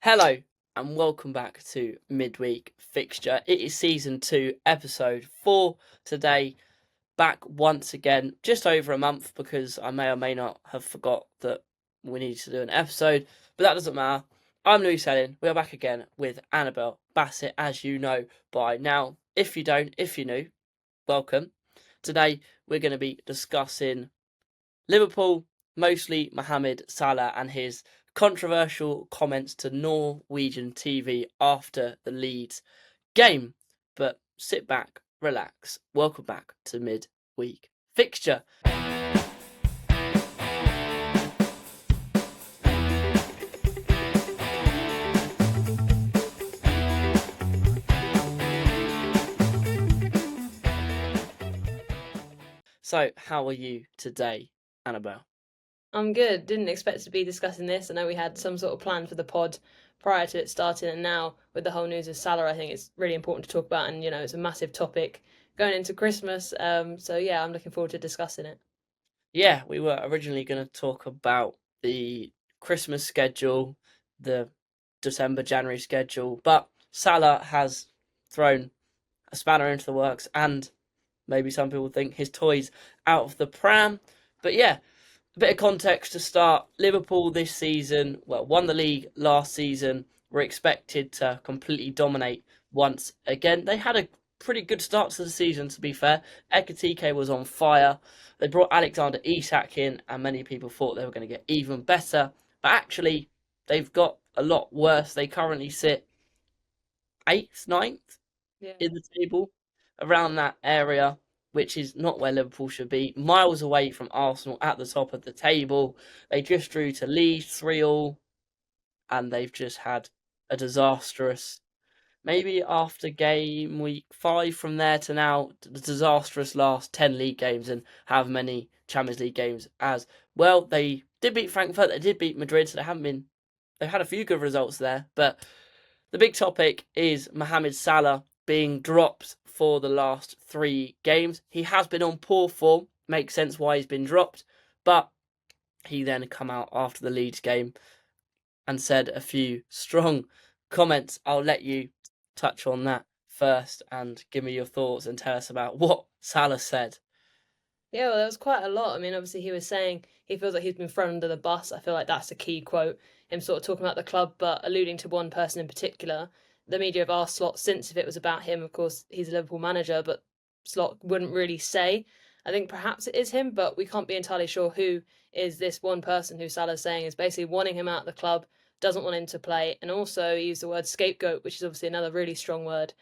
Hello and welcome back to Midweek Fixture. It is season 2, episode 4 today. Back once again, just over a month because I may or may not have forgot that we needed to do an episode, but that doesn't matter. I'm Louis Selling. We are back again with Annabel Bassett, as you know by now. If you don't, if you're new, welcome. Today we're going to be discussing Liverpool, mostly Mohamed Salah and his controversial comments to Norwegian TV after the Leeds game. But sit back, relax. Welcome back to Midweek Fixture. So, how are you today, Annabel? I'm good. Didn't expect to be discussing this. I know we had some sort of plan for the pod prior to it starting, and now with the whole news of Salah, I think it's really important to talk about, and it's a massive topic going into Christmas. So yeah, I'm looking forward to discussing it. Yeah, we were originally going to talk about the Christmas schedule, the December-January schedule, but Salah has thrown a spanner into the works, and maybe some people think his toys out of the pram. But yeah, a bit of context to start. Liverpool this season, won the league last season, were expected to completely dominate once again. They had a pretty good start to the season, to be fair. Ekitike was on fire. They brought Alexander Isak in, and many people thought they were going to get even better. But actually, they've got a lot worse. They currently sit 8th, ninth Yeah. in the table, around that area, which is not where Liverpool should be. Miles away from Arsenal at the top of the table. They just drew to Leeds 3-3, and they've just had a disastrous, maybe after game week 5 from there to now, the disastrous last 10 league games and have many Champions League games as well. They did beat Frankfurt, they did beat Madrid, so they've had a few good results there, but the big topic is Mohamed Salah being dropped for the last 3 games. He has been on poor form, makes sense why he's been dropped, but he then come out after the Leeds game and said a few strong comments. I'll let you touch on that first and give me your thoughts and tell us about what Salah said. Yeah, well, there was quite a lot. I mean, obviously, he was saying he feels like he's been thrown under the bus. I feel like that's a key quote. Him sort of talking about the club, but alluding to one person in particular. The media have asked Slot since if it was about him. Of course, he's a Liverpool manager, but Slot wouldn't really say. I think perhaps it is him, but we can't be entirely sure who is this one person who Salah's saying is basically wanting him out of the club, doesn't want him to play, and also he used the word scapegoat, which is obviously another really strong word,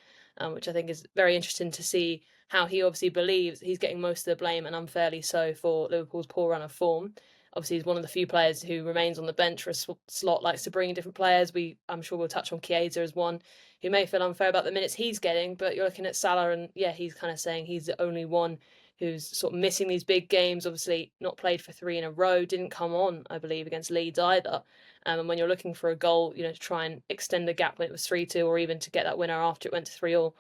which I think is very interesting to see how he obviously believes he's getting most of the blame, and unfairly so, for Liverpool's poor run of form. Obviously, he's one of the few players who remains on the bench. For a Slot likes to bring in different players. I'm sure we'll touch on Chiesa as one who may feel unfair about the minutes he's getting, but you're looking at Salah, and yeah, he's kind of saying he's the only one who's sort of missing these big games. Obviously, not played for 3 in a row, didn't come on, I believe, against Leeds either. And when you're looking for a goal, to try and extend the gap when it was 3-2, or even to get that winner after it went to 3-3,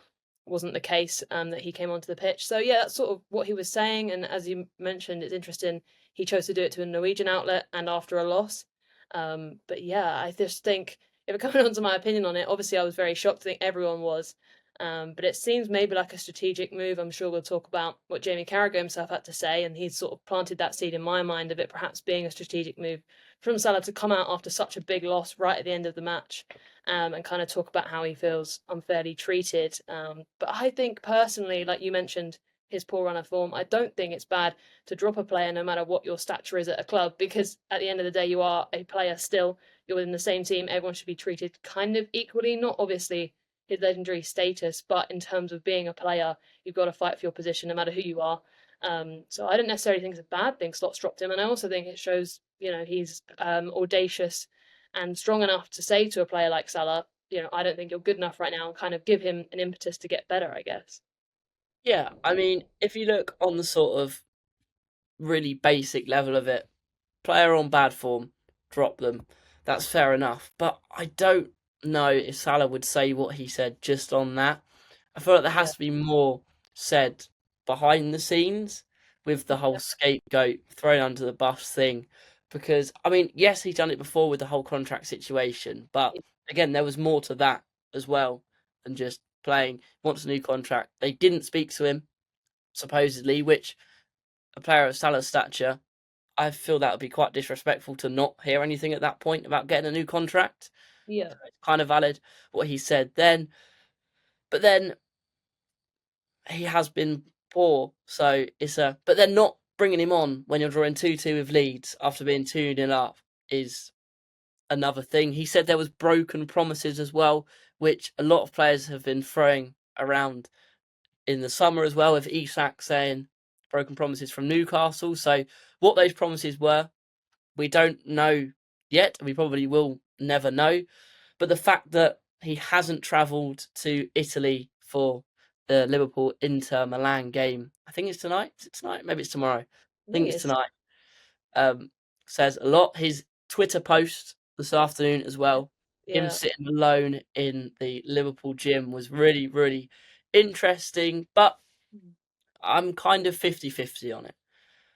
wasn't the case, that he came onto the pitch. So yeah, that's sort of what he was saying. And as you mentioned, it's interesting he chose to do it to a Norwegian outlet and after a loss. But yeah, I just think, if it coming on to my opinion on it, obviously I was very shocked. I think everyone was. But it seems maybe like a strategic move. I'm sure we'll talk about what Jamie Carragher himself had to say, and he's sort of planted that seed in my mind of it perhaps being a strategic move from Salah to come out after such a big loss right at the end of the match, and kind of talk about how he feels unfairly treated. But I think personally, like you mentioned, his poor run of form, I don't think it's bad to drop a player no matter what your stature is at a club, because at the end of the day, you are a player still. You're in the same team. Everyone should be treated kind of equally, not obviously his legendary status, but in terms of being a player, you've got to fight for your position no matter who you are. So I don't necessarily think it's a bad thing Slot's dropped him, and I also think it shows, he's audacious and strong enough to say to a player like Salah, I don't think you're good enough right now, and kind of give him an impetus to get better, I guess. Yeah, I mean, if you look on the sort of really basic level of it, player on bad form, drop them. That's fair enough. But I don't know if Salah would say what he said just on that. I feel like there Yeah. has to be more said behind the scenes with the whole Yeah. scapegoat thrown under the bus thing. Because, I mean, yes, he's done it before with the whole contract situation, but again, there was more to that as well than just playing. He wants a new contract. They didn't speak to him, supposedly, which a player of Salah's stature, I feel that would be quite disrespectful to not hear anything at that point about getting a new contract. Yeah. It's kind of valid what he said then. But then he has been poor. So it's a. But then not bringing him on when you're drawing 2-2 with Leeds after being 2-0 up is another thing. He said there was broken promises as well, which a lot of players have been throwing around in the summer as well, with Isak saying broken promises from Newcastle. So what those promises were, we don't know yet. We probably will never know. But the fact that he hasn't travelled to Italy for the Liverpool Inter Milan game, I think it's tonight. Is it tonight? Maybe it's tomorrow. I I think think it's it's tonight. Says a lot. His Twitter post this afternoon as well, him yeah. sitting alone in the Liverpool gym was really, really interesting. But I'm kind of 50-50 on it.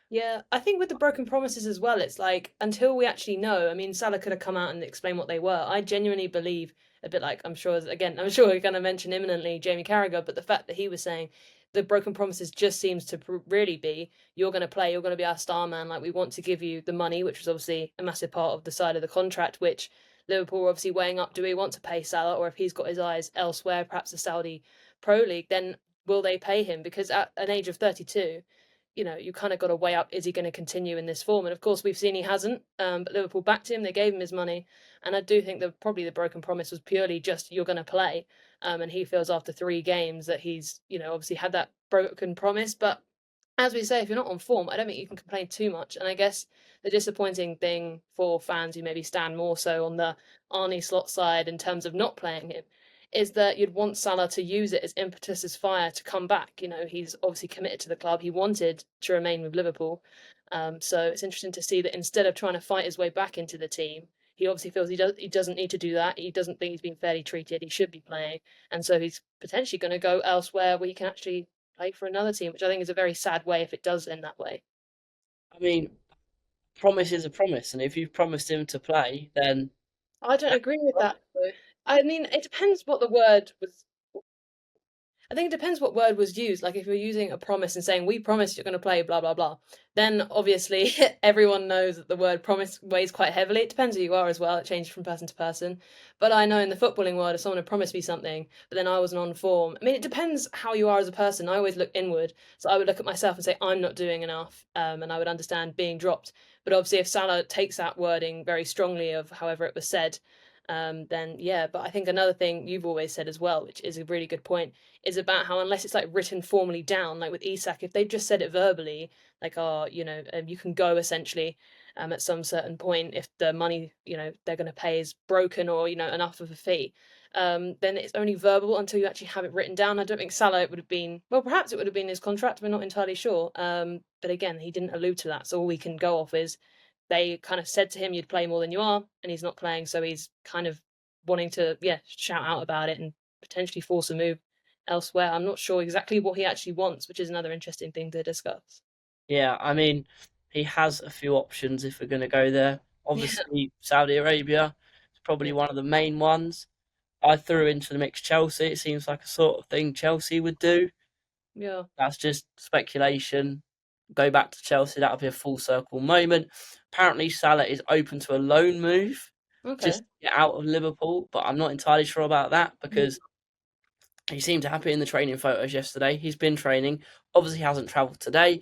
Yeah, I think with the broken promises as well, it's like until we actually know. I mean, Salah could have come out and explained what they were. I genuinely believe a bit like I'm sure we're going to mention imminently Jamie Carragher, but the fact that he was saying the broken promises just seems to really be you're going to play, you're going to be our star man. Like we want to give you the money, which was obviously a massive part of the side of the contract, which Liverpool were obviously weighing up. Do we want to pay Salah, or if he's got his eyes elsewhere, perhaps the Saudi Pro League, then will they pay him? Because at an age of 32, you kind of got to weigh up, is he going to continue in this form? And of course, we've seen he hasn't. But Liverpool backed him, they gave him his money. And I do think that probably the broken promise was purely just, you're going to play. And he feels after 3 games that he's, obviously had that broken promise. But as we say, if you're not on form, I don't think you can complain too much. And I guess the disappointing thing for fans who maybe stand more so on the Arne Slot side in terms of not playing him is that you'd want Salah to use it as impetus as fire to come back. He's obviously committed to the club. He wanted to remain with Liverpool. So it's interesting to see that instead of trying to fight his way back into the team, he obviously feels he doesn't need to do that. He doesn't think he's been fairly treated. He should be playing. And so he's potentially going to go elsewhere where he can actually play for another team, which I think is a very sad way if it does end that way. I mean, promise is a promise, and if you've promised him to play, then I don't agree with that, though. I mean, it depends what the word was. I think it depends what word was used. Like if you're using a promise and saying we promise you're going to play blah blah blah, then obviously everyone knows that the word promise weighs quite heavily. It depends who you are as well. It changes from person to person. But I know in the footballing world, if someone had promised me something, but then I wasn't on form. I mean, it depends how you are as a person. I always look inward, so I would look at myself and say I'm not doing enough, and I would understand being dropped. But obviously, if Salah takes that wording very strongly of however it was said, then yeah. But I think another thing you've always said as well, which is a really good point, is about how unless it's like written formally down, like with Isak, if they just said it verbally, like, oh, you can go essentially at some certain point if the money, they're going to pay is broken or, enough of a fee, then it's only verbal until you actually have it written down. I don't think Salah, it would have been, well, perhaps it would have been his contract. We're not entirely sure. But again, he didn't allude to that. So all we can go off is they kind of said to him, you'd play more than you are, and he's not playing. So he's kind of wanting to, yeah, shout out about it and potentially force a move elsewhere. I'm not sure exactly what he actually wants, which is another interesting thing to discuss. yeah, I mean, he has a few options if we're going to go there. Yeah, Obviously, Saudi Arabia is probably yeah, one of the main ones. I threw into the mix Chelsea. It seems like a sort of thing Chelsea would do. yeah. That's just speculation. Go back to Chelsea. That'll be a full circle moment. Apparently, Salah is open to a loan move just Okay. to get out of Liverpool, but I'm not entirely sure about that Mhm. because he seemed happy in the training photos yesterday. He's been training. Obviously, hasn't travelled today.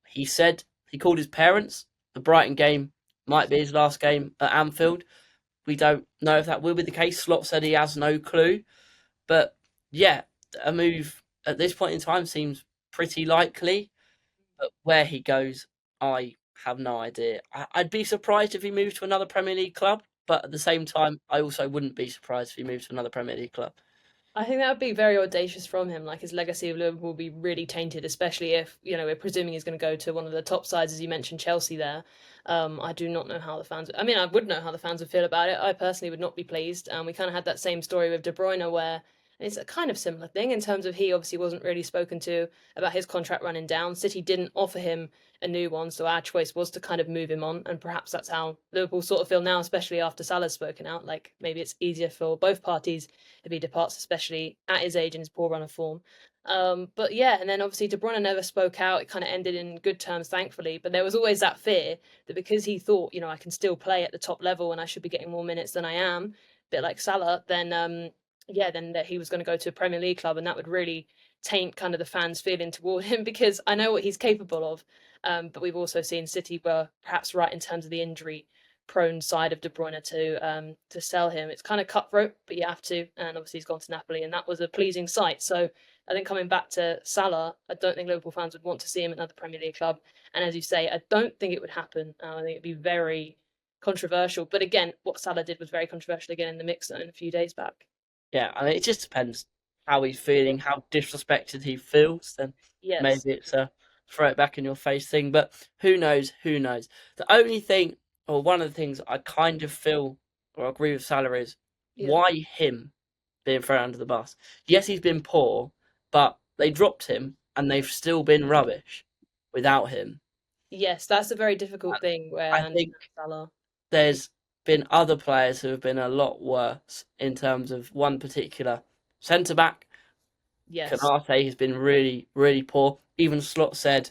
He said he called his parents. The Brighton game might be his last game at Anfield. We don't know if that will be the case. Slot said he has no clue. But yeah, a move at this point in time seems pretty likely. But where he goes, I have no idea. I'd be surprised if he moved to another Premier League club. But at the same time, I also wouldn't be surprised if he moved to another Premier League club. I think that would be very audacious from him. Like his legacy of Liverpool will be really tainted, especially if we're presuming he's going to go to one of the top sides, as you mentioned, Chelsea. There, I do not know how the fans. I mean, I would know how the fans would feel about it. I personally would not be pleased. We kind of had that same story with De Bruyne, where It's a kind of similar thing in terms of he obviously wasn't really spoken to about his contract running down. City didn't offer him a new one, so our choice was to kind of move him on, and perhaps that's how Liverpool sort of feel now, especially after Salah's spoken out. Like maybe it's easier for both parties if he departs, especially at his age and his poor run of form. But yeah, and then obviously De Bruyne never spoke out. It kind of ended in good terms, thankfully. But there was always that fear that because he thought, I can still play at the top level and I should be getting more minutes than I am, a bit like Salah, then then that he was going to go to a Premier League club, and that would really taint kind of the fans' feeling toward him because I know what he's capable of. But we've also seen City were perhaps right in terms of the injury-prone side of De Bruyne to sell him. It's kind of cutthroat, but you have to. And obviously he's gone to Napoli, and that was a pleasing sight. So I think coming back to Salah, I don't think Liverpool fans would want to see him at another Premier League club. And as you say, I don't think it would happen. I think it'd be very controversial. But again, what Salah did was very controversial again in the mix zone a few days back. Yeah, I mean, it just depends how he's feeling, how disrespected he feels. Then Yes. maybe it's a throw it back in your face thing. But who knows? Who knows? The only thing, or one of the things I kind of feel or agree with Salah is Yeah. why him being thrown under the bus? Yes, he's been poor, but they dropped him and they've still been rubbish without him. Yes, that's a very difficult thing where I I understand think Salah. there's been other players who have been a lot worse in terms of one particular centre back. Yes. Canate has been really, really poor. Even Slot said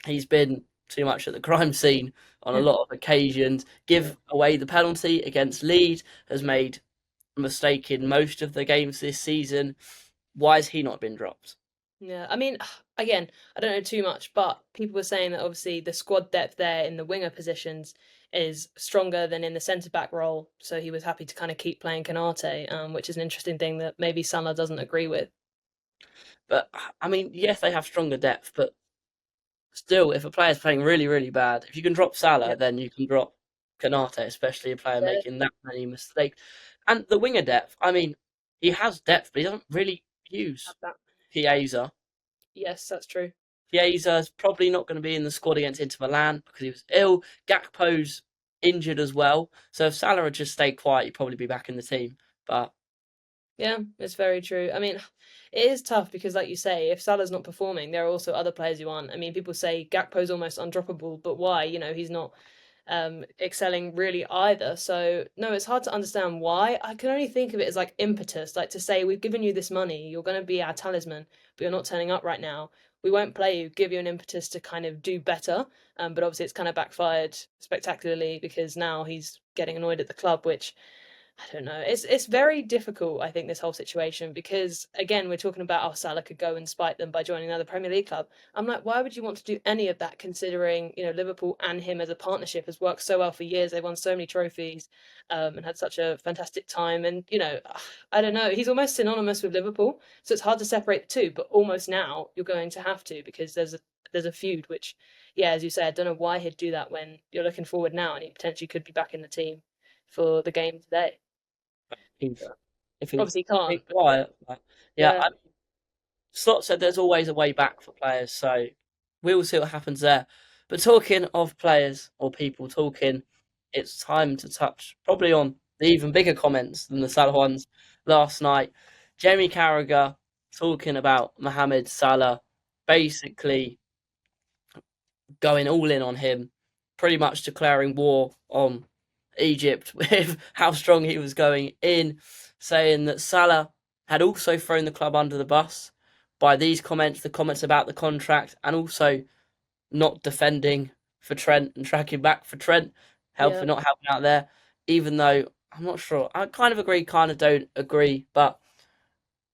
he's been too much at the crime scene on a lot of occasions. Give away the penalty against Leeds, has made a mistake in most of the games this season. Why has he not been dropped? Yeah, I mean, again, I don't know too much, but people were saying that obviously the squad depth there in the winger positions is stronger than in the centre back role. So he was happy to kind of keep playing Canate, which is an interesting thing that maybe Salah doesn't agree with. But I mean, yes, they have stronger depth, but still, if a player's playing really, really bad, if you can drop Yeah, Salah, then you can drop Canate, especially a player yeah, making that many mistakes. And the winger depth, I mean, he has depth, but he doesn't really use have that. Chiesa. Yes, that's true. Chiesa's probably not going to be in the squad against Inter Milan because he was ill. Gakpo's injured as well. So if Salah had just stayed quiet, he'd probably be back in the team. But Yeah, it's very true. I mean, it is tough because, like you say, if Salah's not performing, there are also other players you want. I mean, people say Gakpo's almost undroppable, but why? He's not excelling really either. So no, it's hard to understand why. I can only think of it as like impetus, like to say we've given you this money, you're going to be our talisman, but you're not turning up right now. We won't play you, give you an impetus to kind of do better. But obviously, it's kind of backfired spectacularly because now he's getting annoyed at the club, which I don't know. It's very difficult, I think, this whole situation because again, we're talking about how Salah could go and spite them by joining another Premier League club. I'm like, why would you want to do any of that considering, Liverpool and him as a partnership has worked so well for years. They've won so many trophies, and had such a fantastic time. And, I don't know, he's almost synonymous with Liverpool. So it's hard to separate the two, but almost now you're going to have to because there's a feud which, yeah, as you say, I don't know why he'd do that when you're looking forward now and he potentially could be back in the team for the game today. if he Obviously, can't. keep quiet, but yeah, Yeah, Slot said there's always a way back for players, so we will see what happens there. But talking of players or people talking, it's time to touch probably on the even bigger comments than the Salah ones last night. Jamie Carragher talking about Mohamed Salah, basically going all in on him, pretty much declaring war on Egypt with how strong he was going in, saying that Salah had also thrown the club under the bus by these comments, the comments about the contract, and also not defending for Trent and tracking back for Trent, yeah, not helping out there. Even though I'm not sure, I kind of agree, kind of don't agree, but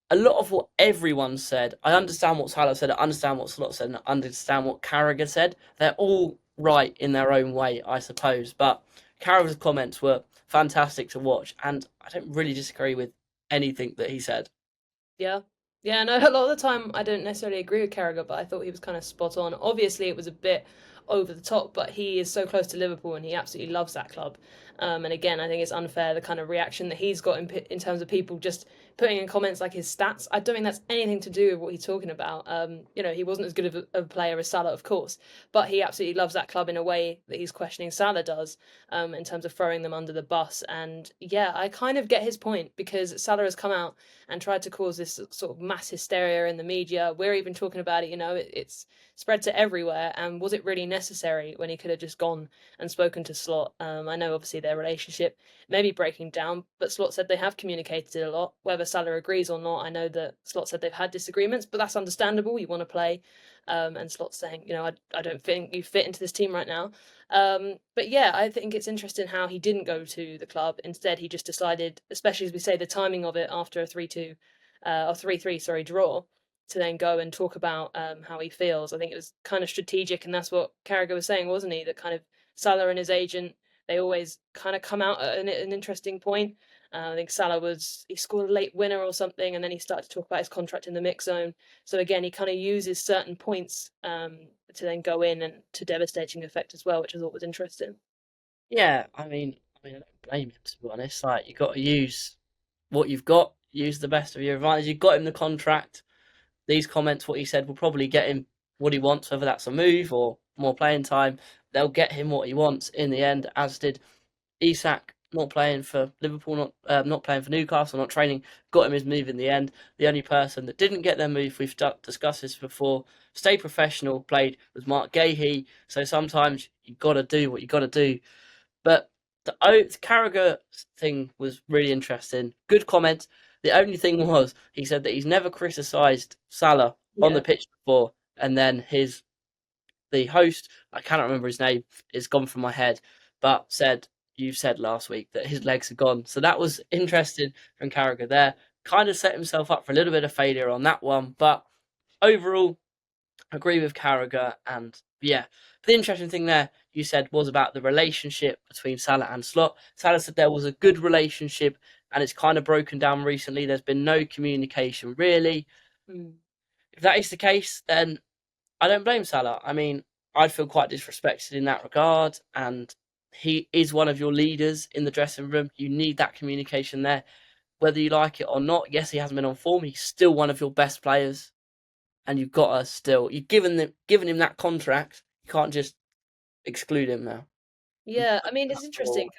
a lot of what everyone said, I understand what Salah said, I understand what Slot said, and I understand what Carragher said. They're all right in their own way, I suppose. But Carragher's comments were fantastic to watch, and I don't really disagree with anything that he said. yeah. Yeah, no, a lot of the time I don't necessarily agree with Carragher, but I thought he was kind of spot on. Obviously, it was a bit over the top, but he is so close to Liverpool and he absolutely loves that club. And again, I think it's unfair the kind of reaction that he's got in terms of people just putting in comments like his stats. I don't think that's anything to do with what he's talking about. He wasn't as good of a player as Salah, of course, but he absolutely loves that club in a way that he's questioning Salah does, in terms of throwing them under the bus. And yeah, I kind of get his point because Salah has come out and tried to cause this sort of mass hysteria in the media. We're even talking about it, it's spread to everywhere. And was it really necessary when he could have just gone and spoken to Slot? I know obviously their relationship may be breaking down, but Slot said they have communicated a lot. Whether Salah agrees or not, I know that Slot said they've had disagreements, but that's understandable. You want to play. And Slot's saying, I don't think you fit into this team right now. But yeah, I think it's interesting how he didn't go to the club. Instead, he just decided, especially as we say, the timing of it after a 3-2 or 3-3, sorry, draw, to then go and talk about how he feels. I think it was kind of strategic, and that's what Carragher was saying, wasn't he? That kind of Salah and his agent, they always kind of come out at an interesting point. I think he scored a late winner or something, and then he started to talk about his contract in the mix zone. So again, he kind of uses certain points to then go in and to devastating effect as well, which I thought was interesting. Yeah, I don't blame him, to be honest. Like, you got to use what you've got, use the best of your advantage. You've got him the contract. These comments, what he said, will probably get him what he wants, whether that's a move or more playing time. They'll get him what he wants in the end, as did Isak. Not playing for Liverpool, not playing for Newcastle, not training, got him his move in the end. The only person that didn't get their move, we've discussed this before, stay professional, played, was Mark Gahey. So sometimes you got to do what you got to do. But the Carragher thing was really interesting. Good comment. The only thing was, he said that he's never criticised Salah on the Yeah. pitch before, and then the host, I cannot remember his name, it's gone from my head, but said, "You said last week that his legs are gone." So that was interesting from Carragher there. Kind of set himself up for a little bit of failure on that one, but overall, agree with Carragher. And yeah, the interesting thing there you said was about the relationship between Salah and Slot. Salah said there was a good relationship, and it's kind of broken down recently. There's been no communication really. Mm. If that is the case, then I don't blame Salah. I'd feel quite disrespected in that regard, and he is one of your leaders in the dressing room. You need that communication there, whether you like it or not. Yes, he hasn't been on form. He's still one of your best players, and you've given him that contract. You can't just exclude him now. Yeah, I mean, it's interesting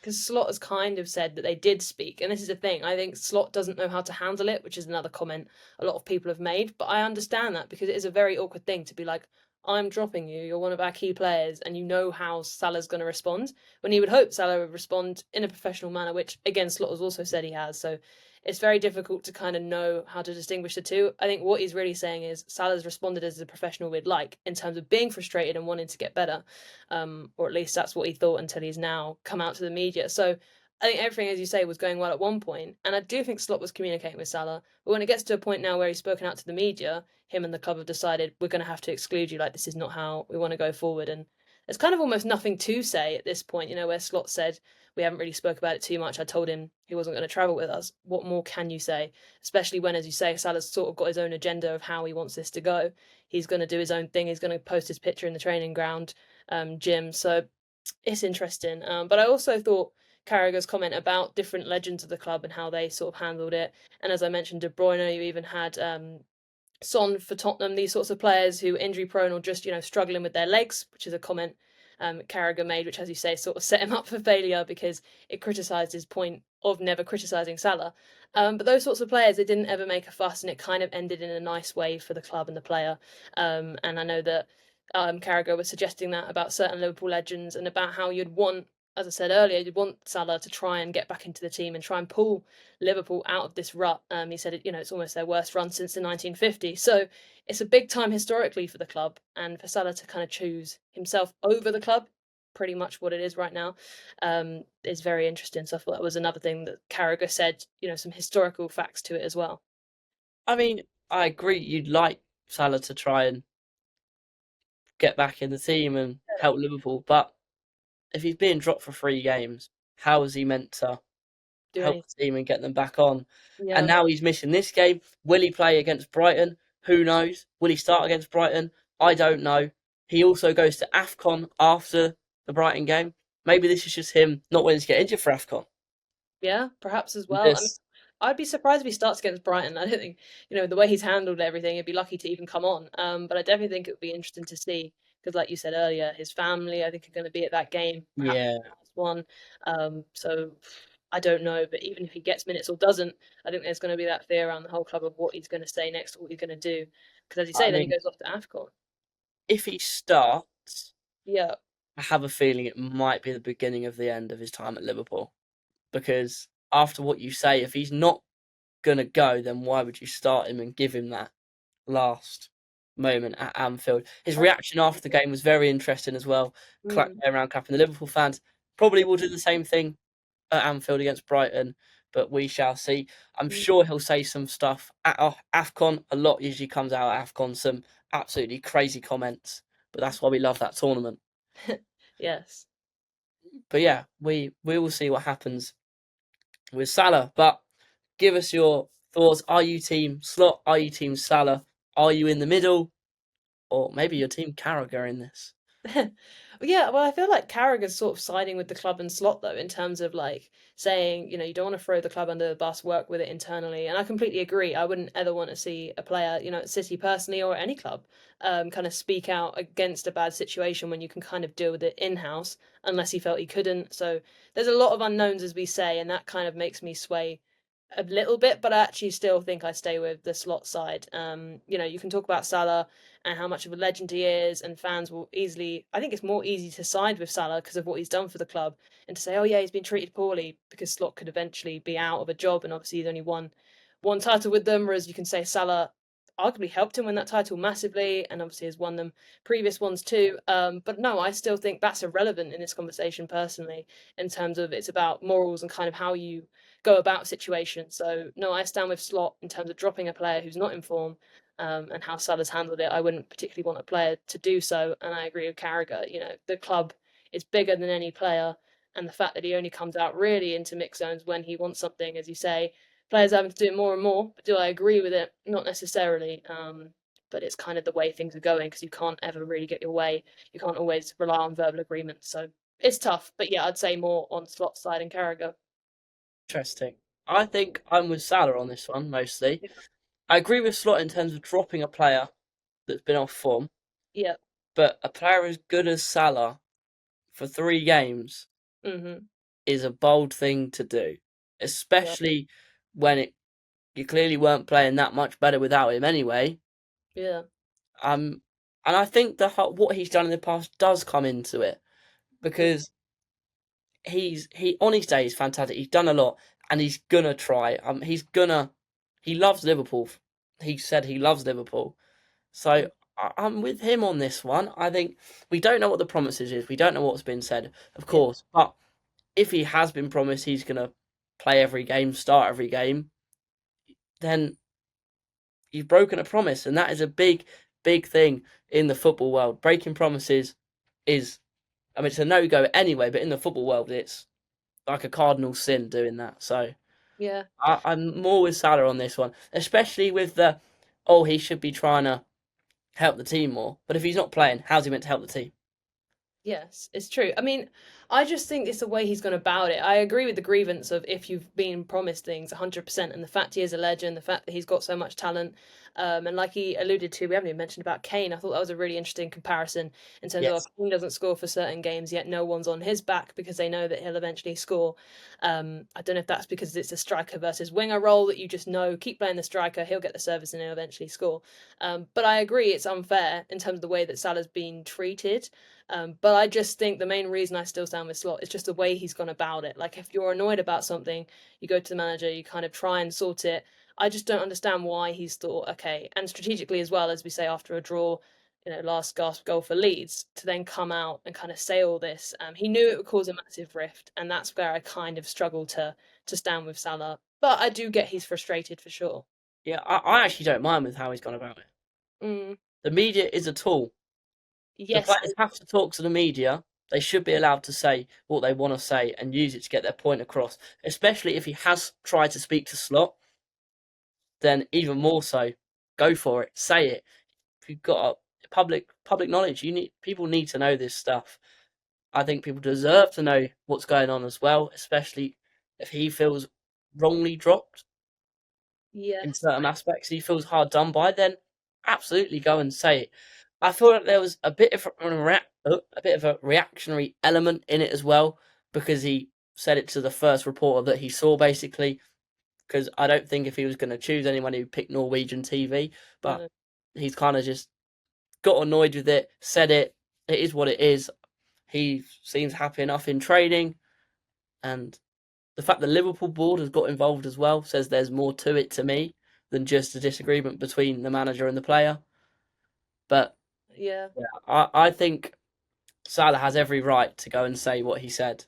because Slot has kind of said that they did speak, and this is the thing. I think Slot doesn't know how to handle it, which is another comment a lot of people have made. But I understand that because it is a very awkward thing to be like, "I'm dropping you. You're one of our key players," and you know how Salah's going to respond. When you would hope Salah would respond in a professional manner, which again Slot has also said he has. So it's very difficult to kind of know how to distinguish the two. I think what he's really saying is Salah's responded as a professional we'd like in terms of being frustrated and wanting to get better, or at least that's what he thought until he's now come out to the media. So I think everything, as you say, was going well at one point, and I do think Slot was communicating with Salah. But when it gets to a point now where he's spoken out to the media, him and the club have decided we're going to have to exclude you. Like, this is not how we want to go forward, and there's kind of almost nothing to say at this point. Where Slot said we haven't really spoke about it too much. I told him he wasn't going to travel with us. What more can you say? Especially when, as you say, Salah's sort of got his own agenda of how he wants this to go. He's going to do his own thing. He's going to post his picture in the training ground, gym. So it's interesting. But I also thought Carragher's comment about different legends of the club and how they sort of handled it. And as I mentioned, De Bruyne, you even had Son for Tottenham, these sorts of players who injury prone or just, struggling with their legs, which is a comment Carragher made, which, as you say, sort of set him up for failure because it criticised his point of never criticising Salah. But those sorts of players, they didn't ever make a fuss, and it kind of ended in a nice way for the club and the player. And I know that Carragher was suggesting that about certain Liverpool legends and about how you'd want, as I said earlier, you'd want Salah to try and get back into the team and try and pull Liverpool out of this rut. He said, it's almost their worst run since the 1950s. So it's a big time historically for the club, and for Salah to kind of choose himself over the club, pretty much what it is right now, is very interesting. So I thought that was another thing that Carragher said, some historical facts to it as well. I agree. You'd like Salah to try and get back in the team and help Liverpool, but if he's being dropped for 3 games, how is he meant to Do help anything. the team and get them back on? And Yeah. now he's missing this game. Will he play against Brighton? Who knows? Will he start against Brighton? I don't know. he also goes to AFCON after the Brighton game. Maybe this is just him not wanting to get injured for AFCON. Yeah, perhaps as well. I mean, This, I'd be surprised if he starts against Brighton. I don't think, the way he's handled everything, he'd be lucky to even come on. But I definitely think it would be interesting to see because, like you said earlier, his family, I think, are going to be at that game, perhaps yeah, the last one. So I don't know, but even if he gets minutes or doesn't, I think there's going to be that fear around the whole club of what he's going to say next, what he's going to do. Because as you I say, then he mean, goes off to AFCON. if he starts, Yeah. I have a feeling it might be the beginning of the end of his time at Liverpool. Because after what you say, if he's not gonna go, then why would you start him and give him that last moment at Anfield? His reaction after the game was very interesting as well. Mm, Around clapping. The Liverpool fans probably will do the same thing at Anfield against Brighton, but we shall see. I'm mm. sure he'll say some stuff at AFCON. A lot usually comes out at AFCON, some absolutely crazy comments, but that's why we love that tournament. Yes. But yeah, we will see what happens with Salah. But give us your thoughts. Are you team Slot? Are you team Salah? Are you in the middle? Or maybe your team Carragher in this? Yeah, well, I feel like Carragher's sort of siding with the club and Slot though, in terms of like saying, you don't want to throw the club under the bus, work with it internally. And I completely agree. I wouldn't ever want to see a player, at City personally or at any club, kind of speak out against a bad situation when you can kind of deal with it in-house, unless he felt he couldn't. So there's a lot of unknowns, as we say, and that kind of makes me sway a little bit, but I actually still think I stay with the Slot side. You can talk about Salah and how much of a legend he is, and fans will easily. I think it's more easy to side with Salah because of what he's done for the club, and to say, oh yeah, he's been treated poorly because Slot could eventually be out of a job, and obviously he's only won one title with them, whereas you can say Salah arguably helped him win that title massively, and obviously has won them previous ones too. But no, I still think that's irrelevant in this conversation personally, in terms of it's about morals and kind of how you go about situations. So no, I stand with Slot in terms of dropping a player who's not in form, and how Salah's handled it. I wouldn't particularly want a player to do so, and I agree with Carragher. The club is bigger than any player, and the fact that he only comes out really into mix zones when he wants something, as you say, players are having to do it more and more. But do I agree with it? Not necessarily. But it's kind of the way things are going because you can't ever really get your way. You can't always rely on verbal agreements. So it's tough. But yeah, I'd say more on Slot's side and Carragher. Interesting. I think I'm with Salah on this one mostly. Yeah. I agree with Slot in terms of dropping a player that's been off form, Yeah. but a player as good as Salah for 3 games Mhm. is a bold thing to do, Yeah. especially when you clearly weren't playing that much better without him anyway. Yeah. And I think what he's done in the past does come into it because he on his day is fantastic. He's done a lot, and he's gonna try. He loves Liverpool. He said he loves Liverpool, so Mm. I'm with him on this one. I think we don't know what the promises is. We don't know what's been said, of Yeah. course, but if he has been promised he's gonna play every game, start every game, then you've broken a promise, and that is a big, big thing in the football world. Breaking promises is, I mean, it's a no go anyway, but in the football world, it's like a cardinal sin doing that. So Yeah. I'm more with Salah on this one, especially with he should be trying to help the team more. But if he's not playing, how's he meant to help the team? Yes, it's true. I mean, I just think it's the way he's gone about it. I agree with the grievance of if you've been promised things 100%, and the fact he is a legend, the fact that he's got so much talent, and like he alluded to, we haven't even mentioned about Kane. I thought that was a really interesting comparison in terms of Yes, Kane doesn't score for certain games, yet no one's on his back because they know that he'll eventually score. I don't know if that's because it's a striker versus winger role that you just know, keep playing the striker, he'll get the service and he'll eventually score. But I agree it's unfair in terms of the way that Salah's been treated. But I just think the main reason I still stand with Slot is just the way he's gone about it. Like, if you're annoyed about something, you go to the manager, you kind of try and sort it. I just don't understand why he's thought, okay, and strategically as well, as we say, after a draw, last gasp goal for Leeds, to then come out and kind of say all this. He knew it would cause a massive rift, and that's where I kind of struggle to stand with Salah. But I do get he's frustrated for sure. yeah, I actually don't mind with how he's gone about it. Mm, The media is a tool. The yes. players have to talk to the media. They should be allowed to say what they want to say and use it to get their point across. Especially if he has tried to speak to Slot, then even more so, go for it. Say it. If you've got public knowledge. People need to know this stuff. I think people deserve to know what's going on as well, especially if he feels wrongly dropped in Yes. certain aspects. He feels hard done by. Then absolutely go and say it. I feel like there was a bit of a reactionary element in it as well because he said it to the first reporter that he saw basically. Because I don't think if he was going to choose anyone, he would pick Norwegian TV. But No. he's kind of just got annoyed with it, said it. It is what it is. He seems happy enough in training, and the fact the Liverpool board has got involved as well says there's more to it to me than just a disagreement between the manager and the player. But Yeah. yeah, I think Salah has every right to go and say what he said.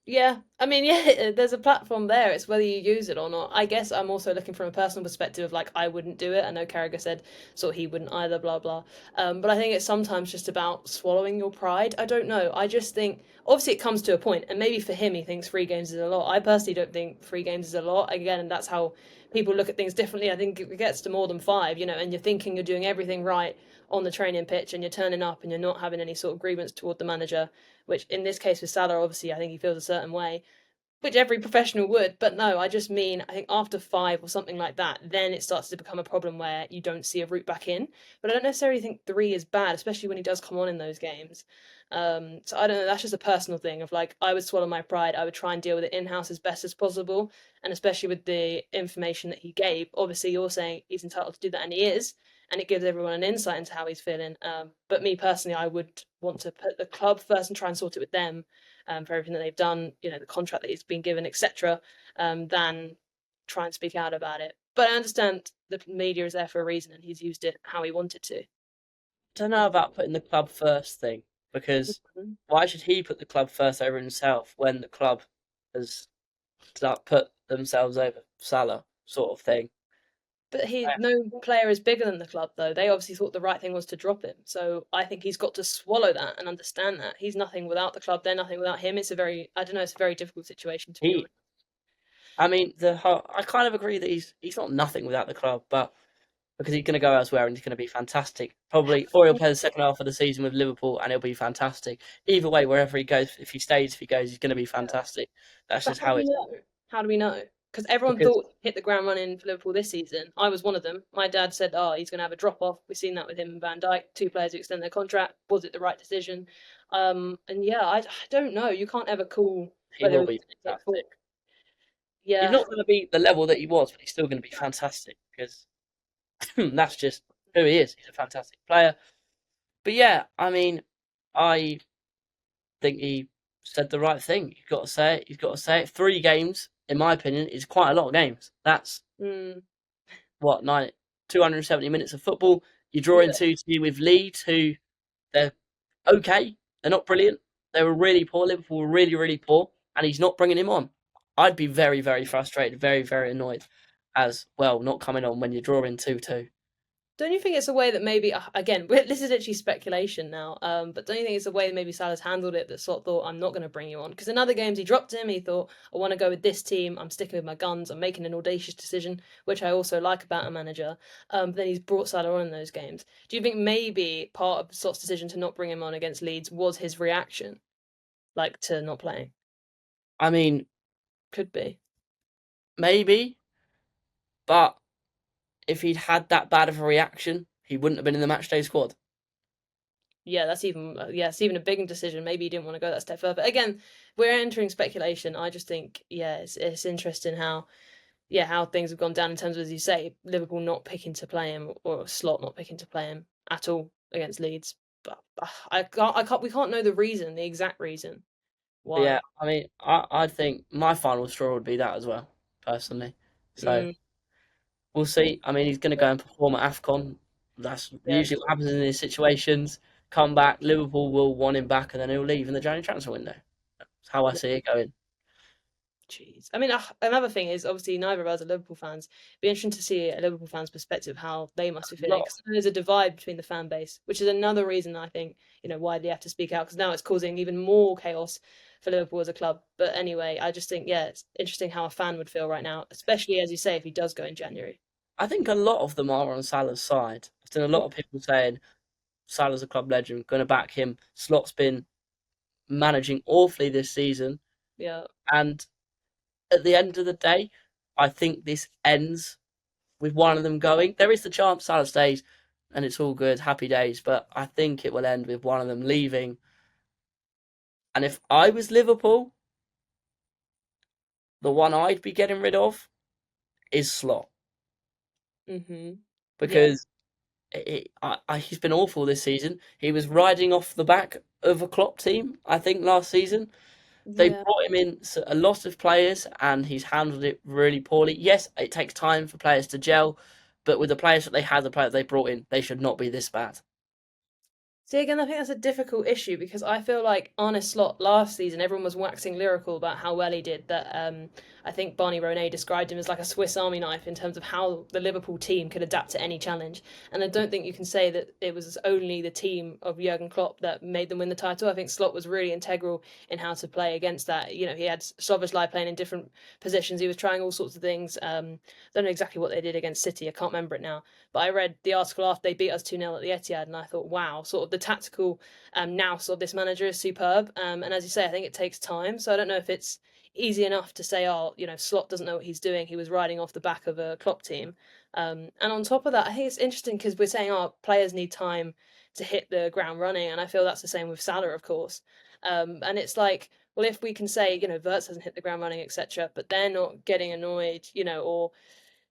Yeah, I mean, yeah, there's a platform there. It's whether you use it or not. I guess I'm also looking from a personal perspective of like I wouldn't do it. I know Carragher said sort of he wouldn't either, blah blah. But I think it's sometimes just about swallowing your pride. I don't know. I just think obviously it comes to a point, and maybe for him he thinks 3 games is a lot. I personally don't think 3 games is a lot. Again, and that's how people look at things differently. I think if it gets to more than 5, and you're thinking you're doing everything right on the training pitch, and you're turning up, and you're not having any sort of grievance toward the manager, which in this case with Salah, obviously, I think he feels a certain way, which every professional would. But no, I just mean, I think after 5 or something like that, then it starts to become a problem where you don't see a route back in. But I don't necessarily think 3 is bad, especially when he does come on in those games. So I don't know, that's just a personal thing of like, I would swallow my pride. I would try and deal with it in house as best as possible. And especially with the information that he gave, obviously, you're saying he's entitled to do that, and he is, and it gives everyone an insight into how he's feeling. But me personally, I would want to put the club first and try and sort it with them, for everything that they've done, the contract that he's been given, etc., than try and speak out about it. But I understand the media is there for a reason, and he's used it how he wanted to. Don't know about putting the club first thing because Mhm. why should he put the club first over himself when the club has put themselves over Salah, sort of thing? But no player is bigger than the club, though. They obviously thought the right thing was to drop him. So I think he's got to swallow that and understand that he's nothing without the club. They're nothing without him. I don't know. It's a very difficult situation to be He, honest. I mean, I kind of agree that he's not nothing without the club, but because he's going to go elsewhere and he's going to be fantastic. Probably, or he'll play the second half of the season with Liverpool and he'll be fantastic. Either way, wherever he goes, if he stays, if he goes, he's going to be fantastic. That's But just how do how we it is. know? How do we know? Because everyone Because thought he'd hit the ground running for Liverpool this season. I was one of them. My dad said, "Oh, he's going to have a drop off." We've seen that with him and Van Dijk, 2 players who extend their contract. Was it the right decision? And yeah, I don't know. You can't ever call he whether will he's be hit for. fantastic. He's Yeah. not going to be the level that he was, but he's still going to be fantastic because that's just who he is. He's a fantastic player. But yeah, I mean, I think he said the right thing. You've got to say it. You've got to say it. 3 games, in my opinion, is quite a lot of games. That's Mm, what 270 minutes of football. You're drawing yeah. 2-2 with Leeds, who they're okay. They're not brilliant. They were really poor. Liverpool were really, really poor, and he's not bringing him on. I'd be very, very frustrated, very, very annoyed as well, not coming on when you're drawing 2-2. Don't you think it's a way that maybe again this is literally speculation now, but don't you think it's a way that maybe Salah's handled it that Slot thought I'm not going to bring you on because in other games he dropped him. He thought I want to go with this team. I'm sticking with my guns. I'm making an audacious decision, which I also like about a manager. But then he's brought Salah on in those games. Do you think maybe part of Slot's decision to not bring him on against Leeds was his reaction, like to not playing? I mean, Could be. maybe, but if he'd had that bad of a reaction, he wouldn't have been in the matchday squad. Yeah, it's even a big decision. Maybe he didn't want to go that step further. Again, we're entering speculation. I just think, yeah, it's interesting how things have gone down in terms of, as you say, Liverpool not picking to play him or Slot not picking to play him at all against Leeds. But we can't know the exact reason But yeah, why. I mean, I think my final straw would be that as well, personally. So Mm, we'll see. I mean, he's going to go and perform at AFCON. That's yeah, usually what happens in these situations. Come back, Liverpool will want him back, and then he'll leave in the January transfer window. That's how I see it going. jeez. I mean, another thing is obviously neither of us are Liverpool fans. It'd be interesting to see a Liverpool fan's perspective how they must be A feeling lot. because there's a divide between the fan base, which is another reason I think why they have to speak out because now it's causing even more chaos for Liverpool as a club. But anyway, I just think it's interesting how a fan would feel right now, especially as you say if he does go in January. I think a lot of them are on Salah's side. I've seen a lot of people saying Salah's a club legend, going to back him. Slot's been managing awfully this season. Yeah. And at the end of the day, I think this ends with one of them going. There is the chance Salah stays and it's all good, happy days, but I think it will end with one of them leaving. And if I was Liverpool, the one I'd be getting rid of is Slot. Mhm. Yeah. Because he's been awful this season. He was riding off the back of a Klopp team, I think, last season. They Yeah. brought him in a lot of players, and he's handled it really poorly. Yes, it takes time for players to gel, but with the players that they had, the players they brought in, they should not be this bad. See, again, I think that's a difficult issue because I feel like Arne Slot last season, everyone was waxing lyrical about how well he did. That I think Barney Ronay described him as like a Swiss Army knife in terms of how the Liverpool team could adapt to any challenge. And I don't think you can say that it was only the team of Jurgen Klopp that made them win the title. I think Slot was really integral in how to play against that. You know, he had Szoboszlai playing in different positions. He was trying all sorts of things. Don't know exactly what they did against City. I can't remember it now. But I read the article after they beat us 2-0 at the Etihad, and I thought, wow, sort of the tactical nous of this manager is superb. And as you say, I think it takes time. So I don't know if it's easy enough to say, oh, you know, Slot doesn't know what he's doing. He was riding off the back of a Klopp team. And on top of that, I think it's interesting because we're saying, oh, players need time to hit the ground running. And I feel that's the same with Salah, of course. And it's like, well, if we can say, you know, Wirtz hasn't hit the ground running, etc., but they're not getting annoyed, you know, or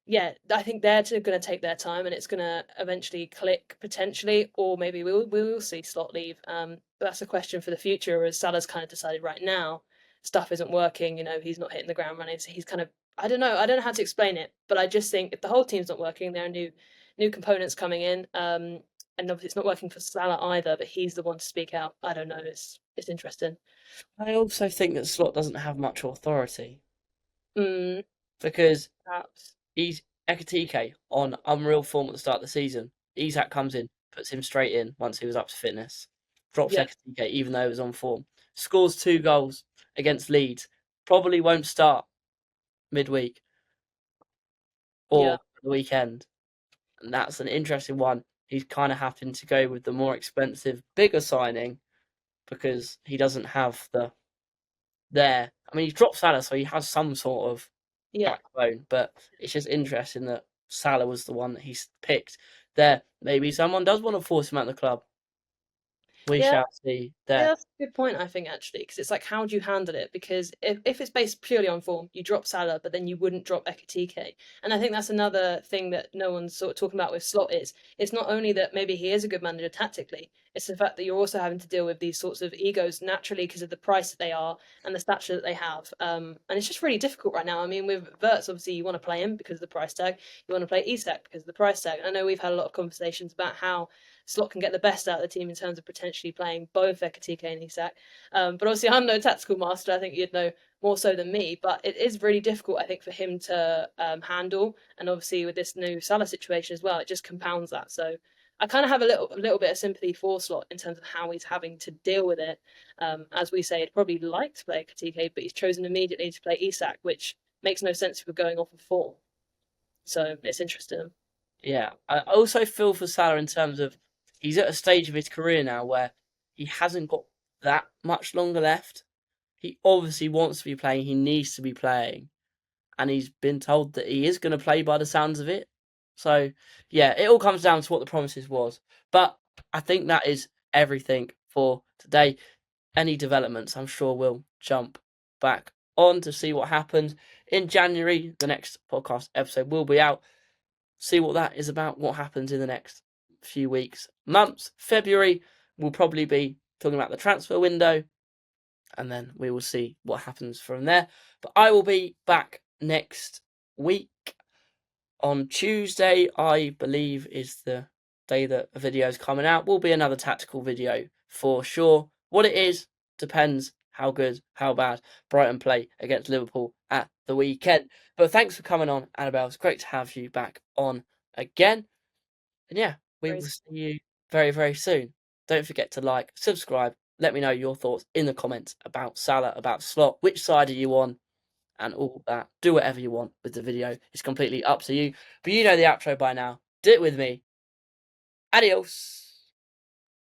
yeah, I think they're going to take their time, and it's going to eventually click potentially, or maybe we will see Slot leave. But that's a question for the future, as Salah's kind of decided right now, stuff isn't working. You know, he's not hitting the ground running, so he's kind of I don't know how to explain it, but I just think if the whole team's not working, there are new components coming in, and obviously it's not working for Salah either. But he's the one to speak out. I don't know. It's interesting. I also think that Slot doesn't have much authority Mm, because perhaps. he's Ekatike on unreal form at the start of the season. Isak comes in, puts him straight in once he was up to fitness. Drops Yeah, Ekatike even though he was on form. Scores 2 goals against Leeds. Probably won't start midweek yeah. or the weekend. And that's an interesting one. He's kind of happened to go with the more expensive, bigger signing because he doesn't have the there. I mean, he's dropped Salah, so he has some sort of Yeah. backbone, but it's just interesting that Salah was the one that he's picked there. Maybe someone does want to force him out of the club. We Yeah, shall see yeah, there. that's a good point, I think, actually, because it's like, how do you handle it? Because if it's based purely on form, you drop Salah, but then you wouldn't drop Ekitike. And I think that's another thing that no one's sort of talking about with Slot is it's not only that maybe he is a good manager tactically, it's the fact that you're also having to deal with these sorts of egos naturally because of the price that they are and the stature that they have. And it's just really difficult right now. I mean, with Wirtz, obviously, you want to play him because of the price tag. You want to play Isak because of the price tag. I know we've had a lot of conversations about how Slot can get the best out of the team in terms of potentially playing both Ekatike and Isak. But obviously, I'm no tactical master. I think you'd know more so than me. But it is really difficult, I think, for him to handle. And obviously, with this new Salah situation as well, it just compounds that. So I kind of have a little bit of sympathy for Slot in terms of how he's having to deal with it. As we say, he'd probably like to play Ekatike, but he's chosen immediately to play Isak, which makes no sense if we're going off of form. So it's interesting. Yeah, I also feel for Salah in terms of he's at a stage of his career now where he hasn't got that much longer left. He obviously wants to be playing. He needs to be playing, and he's been told that he is going to play by the sounds of it. So, yeah, it all comes down to what the promises was. But I think that is everything for today. Any developments, I'm sure we'll jump back on to see what happens in January. The next podcast episode will be out. See what that is about, what happens in the next few weeks, months. February, we'll probably be talking about the transfer window, and then we will see what happens from there. But I will be back next week on Tuesday, I believe, is the day that a video is coming out. Will be another tactical video for sure. What it is depends how good, how bad Brighton play against Liverpool at the weekend. But thanks for coming on, Annabel. It's great to have you back on again. And yeah, we will see you very, very soon. Don't forget to like, subscribe. Let me know your thoughts in the comments about Salah, about Slot. Which side are you on? and all that. Do whatever you want with the video. It's completely up to you. But you know the outro by now. Do it with me. Adios.